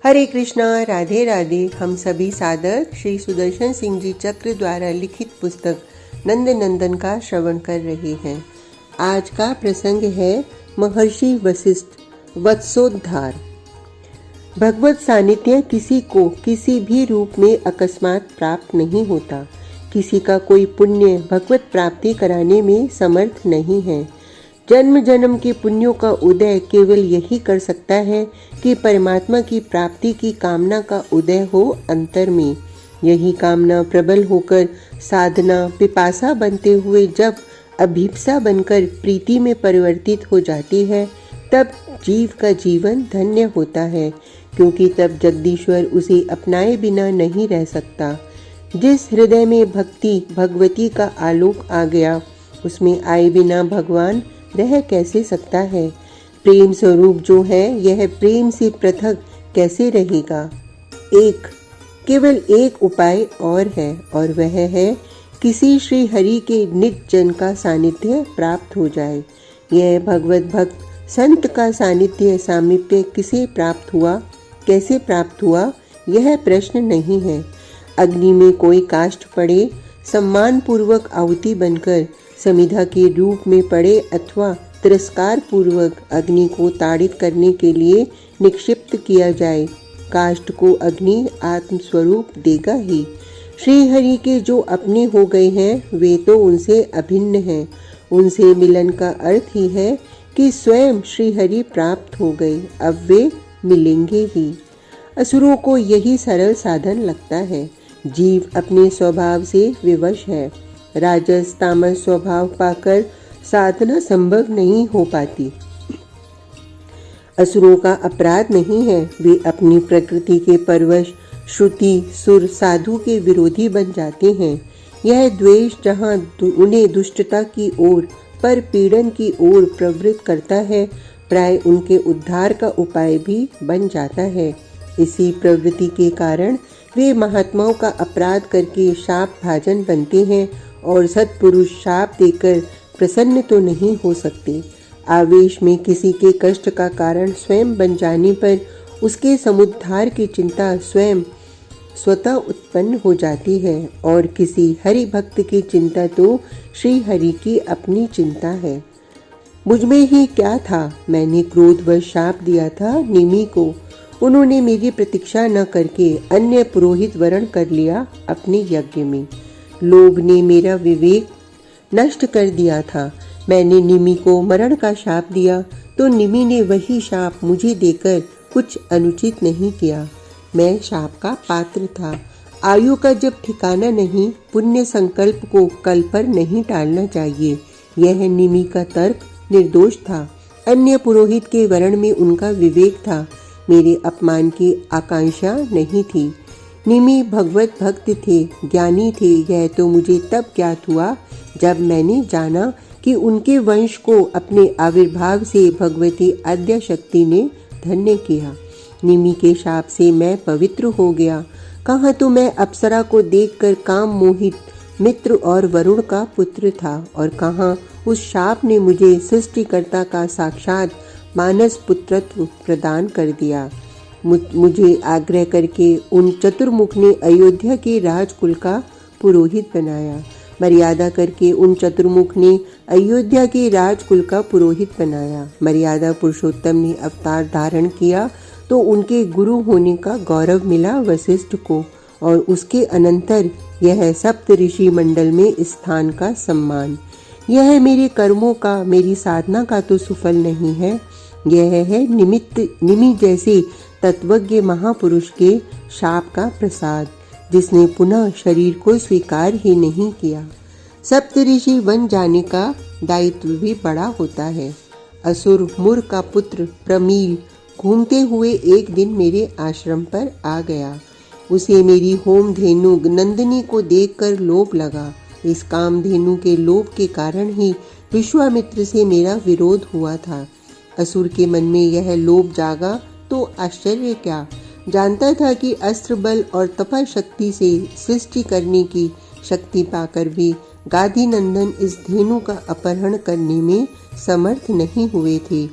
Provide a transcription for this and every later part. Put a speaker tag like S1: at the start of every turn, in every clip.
S1: हरे कृष्णा, राधे राधे। हम सभी साधक श्री सुदर्शन सिंह जी चक्र द्वारा लिखित पुस्तक नंद नंदन का श्रवण कर रहे हैं। आज का प्रसंग है महर्षि वशिष्ठ वत्सोद्धार। भगवत सानिध्य किसी को किसी भी रूप में अकस्मात प्राप्त नहीं होता। किसी का कोई पुण्य भगवत प्राप्ति कराने में समर्थ नहीं है। जन्म जन्म के पुण्यों का उदय केवल यही कर सकता है कि परमात्मा की प्राप्ति की कामना का उदय हो अंतर में। यही कामना प्रबल होकर साधना पिपासा बनते हुए जब अभिप्सा बनकर प्रीति में परिवर्तित हो जाती है, तब जीव का जीवन धन्य होता है, क्योंकि तब जगदीश्वर उसे अपनाए बिना नहीं रह सकता। जिस हृदय में भक्ति भगवती का आलोक आ गया, उसमें आए बिना भगवान रह कैसे सकता है। प्रेम स्वरूप जो है, यह प्रेम से पृथक कैसे रहेगा। केवल एक उपाय और है, और वह है किसी श्री हरि के निज जन का सानिध्य प्राप्त हो जाए। यह भगवत भक्त संत का सानिध्य सामीप्य किसे प्राप्त हुआ, कैसे प्राप्त हुआ, यह प्रश्न नहीं है। अग्नि में कोई काष्ठ पड़े, सम्मान पूर्वक आहुति बनकर समिधा के रूप में पड़े, अथवा तिरस्कार पूर्वक अग्नि को ताड़ित करने के लिए निक्षिप्त किया जाए, काष्ठ को अग्नि आत्मस्वरूप देगा ही। श्री हरि के जो अपने हो गए हैं, वे तो उनसे अभिन्न हैं। उनसे मिलन का अर्थ ही है कि स्वयं श्री हरि प्राप्त हो गए, अब वे मिलेंगे ही। असुरों को यही सरल साधन लगता है। जीव अपने स्वभाव से विवश है। राजस तामस स्वभाव पाकर साधना संभव नहीं हो पाती। असुरों का अपराध नहीं है, वे अपनी प्रकृति के परवश श्रुति सुर साधु के विरोधी बन जाते हैं। यह द्वेष जहाँ उन्हें दुष्टता की ओर पर पीड़न की ओर प्रवृत्त करता है, प्राय उनके उद्धार का उपाय भी बन जाता है। इसी प्रवृत्ति के कारण वे महात्माओं का अपराध करके शाप भाजन बनते हैं, और सत्पुरुष शाप देकर प्रसन्न तो नहीं हो सकते। आवेश में किसी के कष्ट का कारण स्वयं बन जाने पर उसके समुद्धार की चिंता स्वतः उत्पन्न हो जाती है, और किसी हरि भक्त की चिंता तो श्री हरि की अपनी चिंता है। मुझ में ही क्या था, मैंने क्रोधवश शाप दिया था निमि को। उन्होंने मेरी प्रतीक्षा न करके अन्य पुरोहित वरण कर लिया अपने यज्ञ में। लोभ ने मेरा विवेक नष्ट कर दिया था। मैंने निमि को मरण का शाप दिया, तो निमि ने वही शाप मुझे देकर कुछ अनुचित नहीं किया। मैं शाप का पात्र था। आयु का जब ठिकाना नहीं, पुण्य संकल्प को कल पर नहीं टालना चाहिए। यह निमि का तर्क निर्दोष था। अन्य पुरोहित के वर्ण में उनका विवेक था। मेरे अपमान की आकांक्षा नहीं थी। निमि भगवत भक्त थे, ज्ञानी थे। यह तो मुझे तब ज्ञात हुआ जब मैंने जाना कि उनके वंश को अपने आविर्भाव से भगवती आद्या शक्ति ने धन्य किया। निमि के शाप से मैं पवित्र हो गया। कहाँ तो मैं अप्सरा को देखकर काम मोहित मित्र और वरुण का पुत्र था, और कहाँ उस शाप ने मुझे सृष्टिकर्ता का साक्षात मानस पुत्रत्व प्रदान कर दिया। मुझे आग्रह करके उन चतुर्मुख ने अयोध्या के राजकुल का पुरोहित बनाया। मर्यादा करके उन चतुर्मुख ने अयोध्या के राजकुल का पुरोहित बनाया। मर्यादा पुरुषोत्तम ने अवतार धारण किया, तो उनके गुरु होने का गौरव मिला वशिष्ठ को, और उसके अनंतर यह सप्त ऋषि मंडल में स्थान का सम्मान। यह मेरे कर्मों का, मेरी साधना का तो सुफल नहीं है। यह है निमि जैसे तत्वज्ञ महापुरुष के शाप का प्रसाद, जिसने पुनः शरीर को स्वीकार ही नहीं किया। सप्तऋषि बन जाने का दायित्व भी बड़ा होता है। असुर मुर का पुत्र प्रमील घूमते हुए एक दिन मेरे आश्रम पर आ गया। उसे मेरी होम धेनु नंदिनी को देखकर लोभ लगा। इस कामधेनु के लोभ के कारण ही विश्वामित्र से मेरा विरोध हुआ था। असुर के मन में यह लोभ जागा तो आश्चर्य क्या, जानता था कि अस्त्र बल और तपा शक्ति से सृष्टि करने की शक्ति पाकर भी गाधी नंदन इस धेनु का अपहरण करने में समर्थ नहीं हुए थे।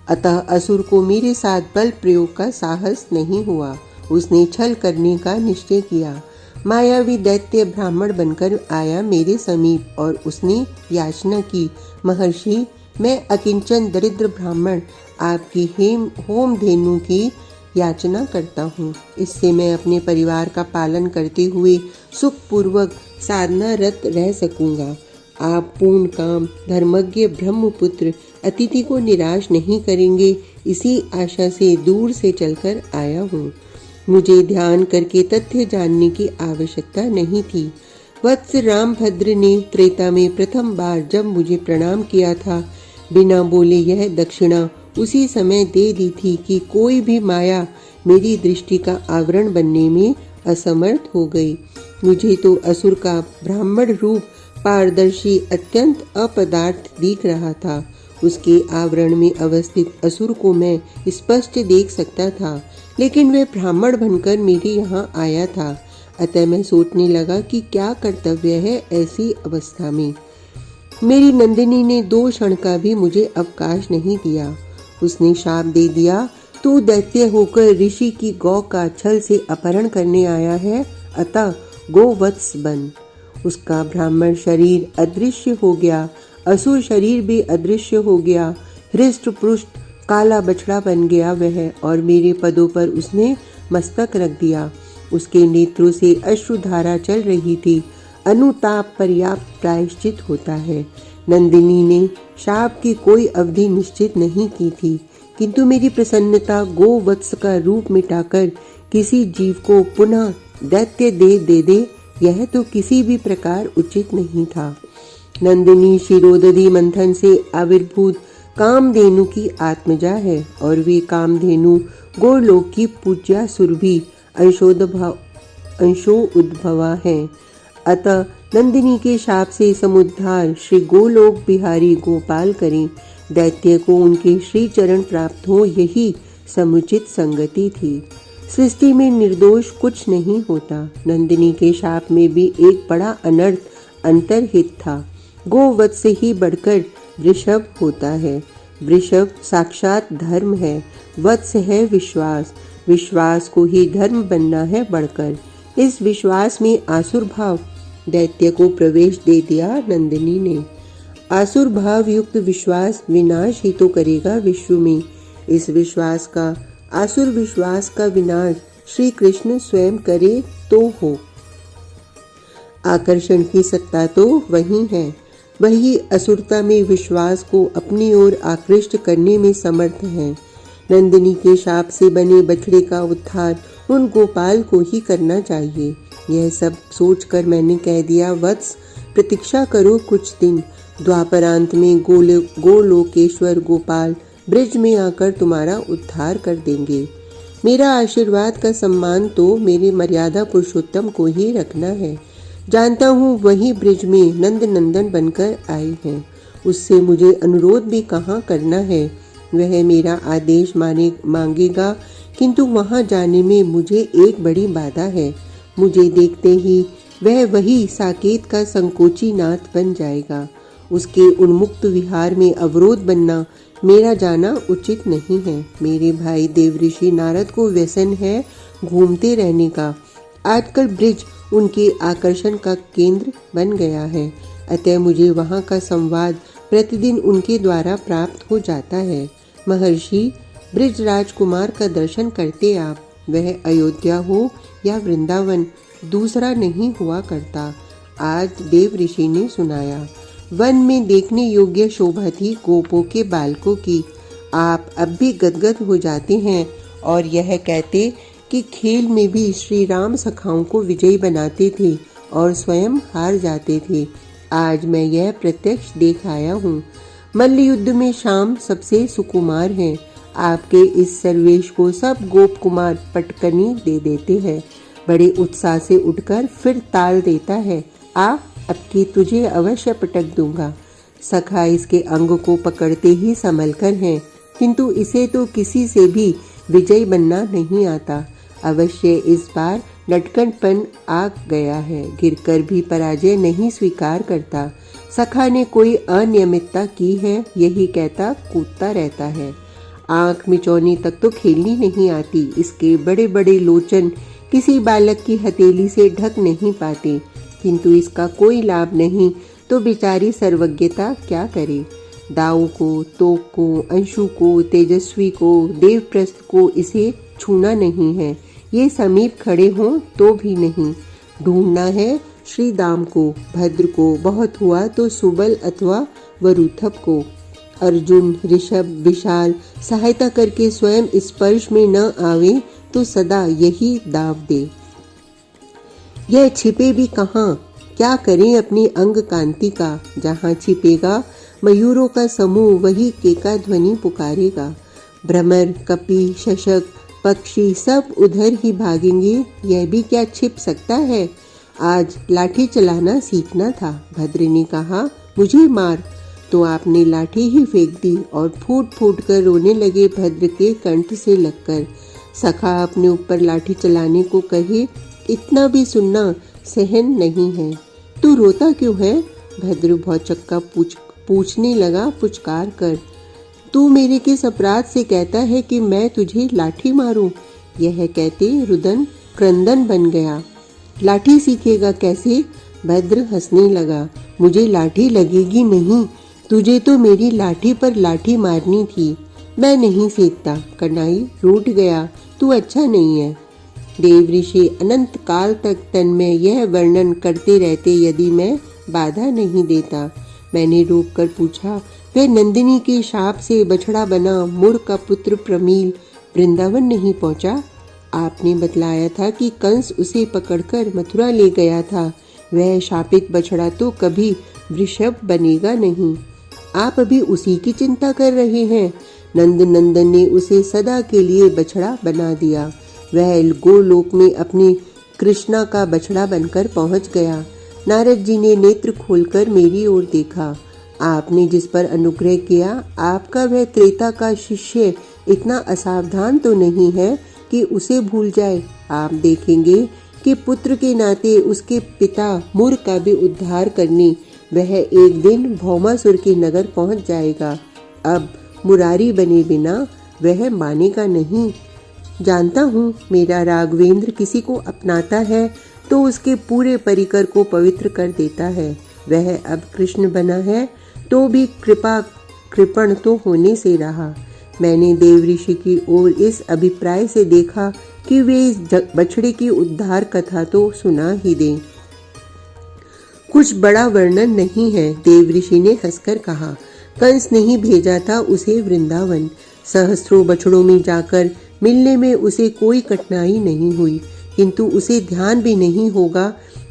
S1: अतः असुर को मेरे साथ बल प्रयोग का साहस नहीं हुआ। उसने छल करने का निश्चय किया। मायावी दैत्य ब्राह्मण बनकर आया मेरे समीप और उसने याचना की, महर्षि, मैं अकिंचन दरिद्र ब्राह्मण आपकी होम धेनु की याचना करता हूँ। इससे मैं अपने परिवार का पालन करते हुए सुखपूर्वक साधनारत रह सकूंगा। आप पूर्ण काम धर्मज्ञ ब्रह्मपुत्र अतिथि को निराश नहीं करेंगे, इसी आशा से दूर से चलकर आया हूँ। मुझे ध्यान करके तथ्य जानने की आवश्यकता नहीं थी। वत्स रामभद्र ने त्रेता में प्रथम बार जब मुझे प्रणाम किया था, बिना बोले यह दक्षिणा उसी समय दे दी थी कि कोई भी माया मेरी दृष्टि का आवरण बनने में असमर्थ हो गई। मुझे तो असुर का ब्राह्मण रूप पारदर्शी अत्यंत अपदार्थ दिख रहा था। उसके आवरण में अवस्थित असुर को मैं स्पष्ट देख सकता था, लेकिन वह ब्राह्मण बनकर मेरे यहाँ आया था। अतः मैं सोचने लगा कि क्या कर्तव्य है ऐसी अवस्था में। मेरी नंदिनी ने 2 क्षण का भी मुझे अवकाश नहीं दिया। उसने शाप दे दिया, तू दैत्य होकर ऋषि की गौ का छल से अपहरण करने आया है, अतः गोवत्स बन। उसका ब्राह्मण शरीर अदृश्य हो गया, असुर शरीर भी अदृश्य हो गया। हृष्ट पुष्ट काला बछड़ा बन गया वह, और मेरे पदों पर उसने मस्तक रख दिया। उसके नेत्रों से अश्रुधारा चल रही थी। अनुताप पर्याप्त प्रायश्चित होता है। नंदिनी ने शाप की कोई अवधि निश्चित नहीं की थी, किंतु मेरी प्रसन्नता गोवत्स का रूप मिटाकर किसी जीव को पुनः दैत्य दे दे, यह तो किसी भी प्रकार उचित नहीं था। नंदिनी शिरोदधि मंथन से आविर्भूत कामधेनु की आत्मजा है, और वे कामधेनु गोलोक की पूज्या सुरभि अंशोद्भवा है। अतः नंदिनी के शाप से समुद्धार श्री गोलोक बिहारी गोपाल करें। दैत्य को उनके श्री चरण प्राप्त हो, यही समुचित संगति थी। सृष्टि में निर्दोष कुछ नहीं होता। नंदिनी के शाप में भी एक बड़ा अनर्थ अंतर्हित था। गोवत्स से ही बढ़कर वृषभ होता है। वृषभ साक्षात धर्म है। वत्स है विश्वास। विश्वास को ही धर्म बनना है बढ़कर। इस विश्वास में आसुर भाव दैत्य को प्रवेश दे दिया नंदिनी ने। आसुर भाव युक्त विश्वास विनाश ही तो करेगा विश्व में। इस विश्वास का, आसुर विश्वास का विनाश श्री कृष्ण स्वयं करे तो हो। आकर्षण की सत्ता तो वही है। वही असुरता में विश्वास को अपनी ओर आकृष्ट करने में समर्थ है। नंदिनी के शाप से बने बछड़े का उद्धार उन गोपाल को ही करना चाहिए। यह सब सोचकर मैंने कह दिया, वत्स, प्रतीक्षा करो कुछ दिन। द्वापरांत में गोलोकेश्वर गोपाल ब्रिज में आकर तुम्हारा उद्धार कर देंगे। मेरा आशीर्वाद का सम्मान तो मेरे मर्यादा पुरुषोत्तम को ही रखना है। जानता हूँ वही ब्रिज में नंद नंदन बनकर आए हैं। उससे मुझे अनुरोध भी कहाँ करना है। वह मेरा आदेश मांगेगा, किंतु वहाँ जाने में मुझे एक बड़ी बाधा है। मुझे देखते ही वह वही साकेत का संकोची नाथ बन जाएगा। उसके उन्मुक्त विहार में अवरोध बनना, मेरा जाना उचित नहीं है। मेरे भाई देवऋषि नारद को व्यसन है घूमते रहने का। आजकल ब्रिज उनके आकर्षण का केंद्र बन गया है। अतः मुझे वहाँ का संवाद प्रतिदिन उनके द्वारा प्राप्त हो जाता है। महर्षि, ब्रिज राजकुमार का दर्शन करते आप। वह अयोध्या हो या वृंदावन, दूसरा नहीं हुआ करता। आज देव ऋषि ने सुनाया। वन में देखने योग्य शोभा थी गोपों के बालकों की। आप अब भी गदगद हो जाते हैं और यह कहते कि खेल में भी श्री राम सखाओं को विजयी बनाते थे और स्वयं हार जाते थे। आज मैं यह प्रत्यक्ष देख आया हूँ। मल्ल युद्ध में शाम सबसे सुकुमार है। आपके इस सर्वेश को सब गोप कुमार पटकनी दे देते हैं। बड़े उत्साह से उठकर फिर ताल देता है, आ अब की तुझे अवश्य पटक दूंगा। सखा इसके अंग को पकड़ते ही संभलकर हैं, किंतु इसे तो किसी से भी विजयी बनना नहीं आता। अवश्य इस बार लटकनपन आ गया है। गिरकर भी पराजय नहीं स्वीकार करता। सखा ने कोई अनियमितता की है, यही कहता कूदता रहता है। आंख मिचौनी तक तो खेलनी नहीं आती। इसके बड़े बड़े लोचन किसी बालक की हथेली से ढक नहीं पाते, किंतु इसका कोई लाभ नहीं तो बेचारी सर्वज्ञता क्या करे। दाऊ को, तोक को, अंशु को, तेजस्वी को, देवप्रस्थ को इसे छूना नहीं है। ये समीप खड़े हों तो भी नहीं। ढूंढना है श्री दाम को, भद्र को, बहुत हुआ तो सुबल अथवा वरुथप को। अर्जुन, ऋषभ, विशाल सहायता करके स्वयं स्पर्श में न आवे तो सदा यही दाव दे। यह छिपे भी कहाँ, क्या करें अपनी अंग कांति का। जहाँ छिपेगा मयूरों का समूह वही केका ध्वनि पुकारेगा। भ्रमर, कपि, शशक, पक्षी सब उधर ही भागेंगे, यह भी क्या छिप सकता है। आज लाठी चलाना सीखना था। भद्र ने कहा, मुझे मार, तो आपने लाठी ही फेंक दी और फूट फूट कर रोने लगे भद्र के कंठ से लगकर। सखा अपने ऊपर लाठी चलाने को कहे, इतना भी सुनना सहन नहीं है। तू रोता क्यों है? भद्र भौचक्का पूछने लगा पुचकार कर। तू मेरे किस अपराध से कहता है कि मैं तुझे लाठी मारूं? यह कहते रुदन क्रंदन बन गया। लाठी सीखेगा कैसे? भद्र हंसने लगा। मुझे लाठी लगेगी नहीं, तुझे तो मेरी लाठी पर लाठी मारनी थी। मैं नहीं सीखता। कन्हई रूठ गया, तू अच्छा नहीं है। देव ऋषि अनंत काल तक तन्मय यह वर्णन करते रहते यदि मैं बाधा नहीं देता। मैंने रोक कर पूछा, वह नंदिनी के शाप से बछड़ा बना मुड़ का पुत्र प्रमील वृंदावन नहीं पहुंचा? आपने बतलाया था कि कंस उसे पकड़कर मथुरा ले गया था। वह शापित बछड़ा तो कभी वृषभ बनेगा नहीं। आप अभी उसी की चिंता कर रहे हैं। नंद नंदन ने उसे सदा के लिए बछड़ा बना दिया। वह गोलोक में अपनी कृष्णा का बछड़ा बनकर पहुंच गया। नारद जी ने नेत्र खोलकर मेरी ओर देखा। आपने जिस पर अनुग्रह किया, आपका वह त्रेता का शिष्य इतना असावधान तो नहीं है कि उसे भूल जाए। आप देखेंगे कि पुत्र के नाते उसके पिता मुर का भी उद्धार करने वह एक दिन भौमासुर के नगर पहुंच जाएगा। अब मुरारी बने बिना वह मानेगा नहीं। जानता हूँ मेरा राघवेंद्र किसी को अपनाता है तो उसके पूरे परिकर को पवित्र कर देता है। वह अब कृष्ण बना है तो भी कृपण तो होने से रहा। मैंने देव ऋषि की ओर इस अभिप्राय से देखा कि वे इस बछड़े की उद्धार कथा तो सुना ही दें। कुछ बड़ा वर्णन नहीं है, देव ऋषि ने हंसकर कहा। कंस नहीं भेजा था उसे वृंदावन। सहस्त्रों बछड़ों में जाकर मिलने में उसे कोई कठिनाई नहीं हुई, किंतु उसे ध्यान भी नहीं होगा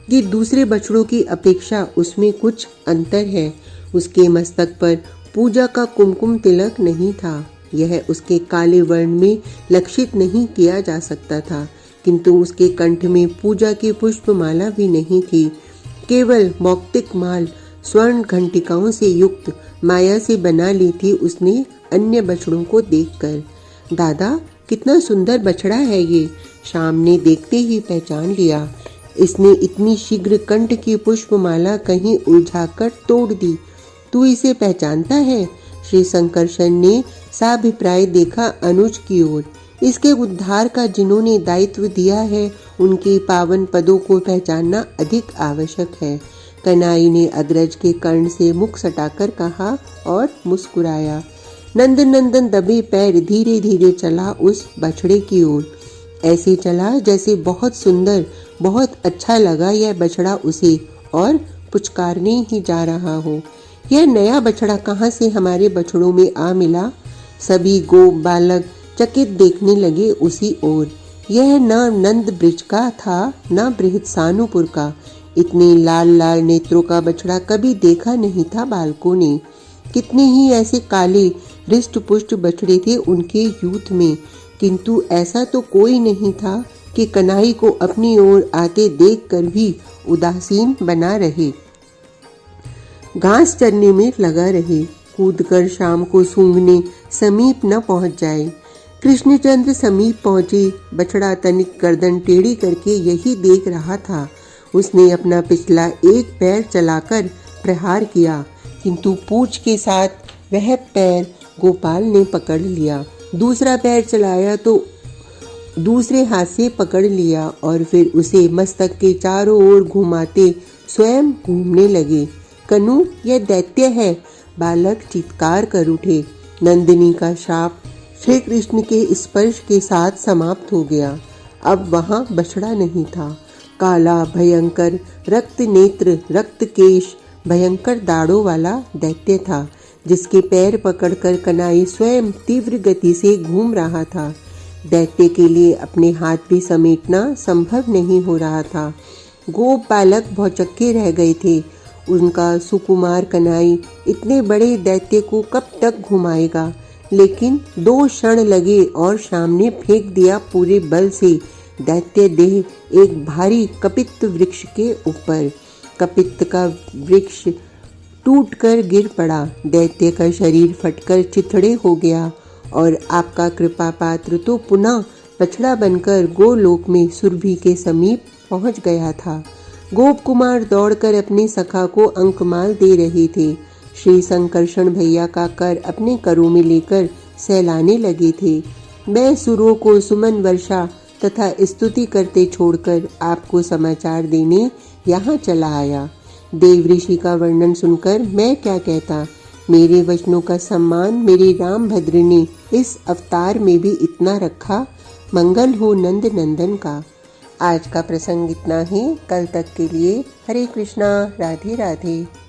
S1: कि दूसरे बछड़ों की अपेक्षा उसमें कुछ अंतर है। उसके मस्तक पर पूजा का कुमकुम तिलक नहीं था। यह उसके काले वर्ण में लक्षित नहीं किया जा सकता था, किंतु उसके कंठ में पूजा की पुष्पमाला भी नहीं थी। केवल मौक्तिक माल स्वर्ण घंटिकाओं से युक्त माया से बना ली थी उसने अन्य बछड़ों को देखकर। दादा, कितना सुंदर बछड़ा है ये, शाम ने देखते ही पहचान लिया। इसने इतनी शीघ्र कंठ की पुष्पमाला कहीं उलझाकर तोड़ दी। तू इसे पहचानता है? श्री शंकरशन ने साभिप्राय देखा अनुज की ओर। इसके उद्धार का जिन्होंने दायित्व दिया है उनके पावन पदों को पहचानना अधिक आवश्यक है। कन्हई ने अग्रज के कर्ण से मुख सटाकर कहा और मुस्कुराया। नंद नंदन दबे पैर धीरे धीरे चला उस बछड़े की ओर। ऐसे चला जैसे बहुत सुंदर, बहुत अच्छा लगा यह बछड़ा उसे और पुचकारने ही जा रहा हो। यह नया बछड़ा कहाँ से हमारे बछड़ों में आ मिला? सभी गो बालक चकित देखने लगे उसी ओर। यह न नंद ब्रिज का था न बृहत्सानुपुर का। इतने लाल लाल नेत्रों का बछड़ा कभी देखा नहीं था बालकों ने। कितने ही ऐसे काले हृष्ट पुष्ट बछड़े थे उनके यूथ में, किंतु ऐसा तो कोई नहीं था कि कन्हई को अपनी ओर आते देखकर भी उदासीन बना रहे, घास चरने में लगा रहे, कूदकर शाम को सूंघने समीप न पहुंच जाए। कृष्णचंद्र समीप पहुंचे। बछड़ा तनिक गर्दन टेढ़ी करके यही देख रहा था। उसने अपना पिछला एक पैर चलाकर प्रहार किया, किंतु पूंछ के साथ वह पैर गोपाल ने पकड़ लिया। दूसरा पैर चलाया तो दूसरे हाथ से पकड़ लिया और फिर उसे मस्तक के चारों ओर घुमाते स्वयं घूमने लगे। कनु, यह दैत्य है, बालक चित्कार कर उठे। नंदिनी का शाप श्री कृष्ण के स्पर्श के साथ समाप्त हो गया। अब वहां बछड़ा नहीं था। काला, भयंकर, रक्त नेत्र, रक्त केश, भयंकर दाढ़ों वाला दैत्य था, जिसके पैर पकड़कर कनाई स्वयं तीव्र गति से घूम रहा था। दैत्य के लिए अपने हाथ भी समेटना संभव नहीं हो रहा था। गोप बालक भौचक्के रह गए थे। उनका सुकुमार कनाई इतने बड़े दैत्य को कब तक घुमाएगा? लेकिन 2 क्षण लगे और सामने फेंक दिया पूरे बल से दैत्य देह एक भारी कपित्त वृक्ष के ऊपर। कपित्त का वृक्ष टूटकर गिर पड़ा। दैत्य का शरीर फटकर चिथड़े हो गया और आपका कृपा पात्र तो पुनः बछड़ा बनकर गोलोक में सुरभि के समीप पहुंच गया था। गोप कुमार दौड़कर अपने सखा को अंकमाल दे रहे थे। श्री संकर्षण भैया का कर अपने करों में लेकर सहलाने लगे थे। मैं सुरों को सुमन वर्षा तथा स्तुति करते छोड़कर आपको समाचार देने यहाँ चला आया। देव ऋषि का वर्णन सुनकर मैं क्या कहता। मेरे वचनों का सम्मान मेरे रामभद्र ने इस अवतार में भी इतना रखा। मंगल हो नंद नंदन का। आज का प्रसंग इतना ही। कल तक के लिए हरे कृष्णा, राधे राधे।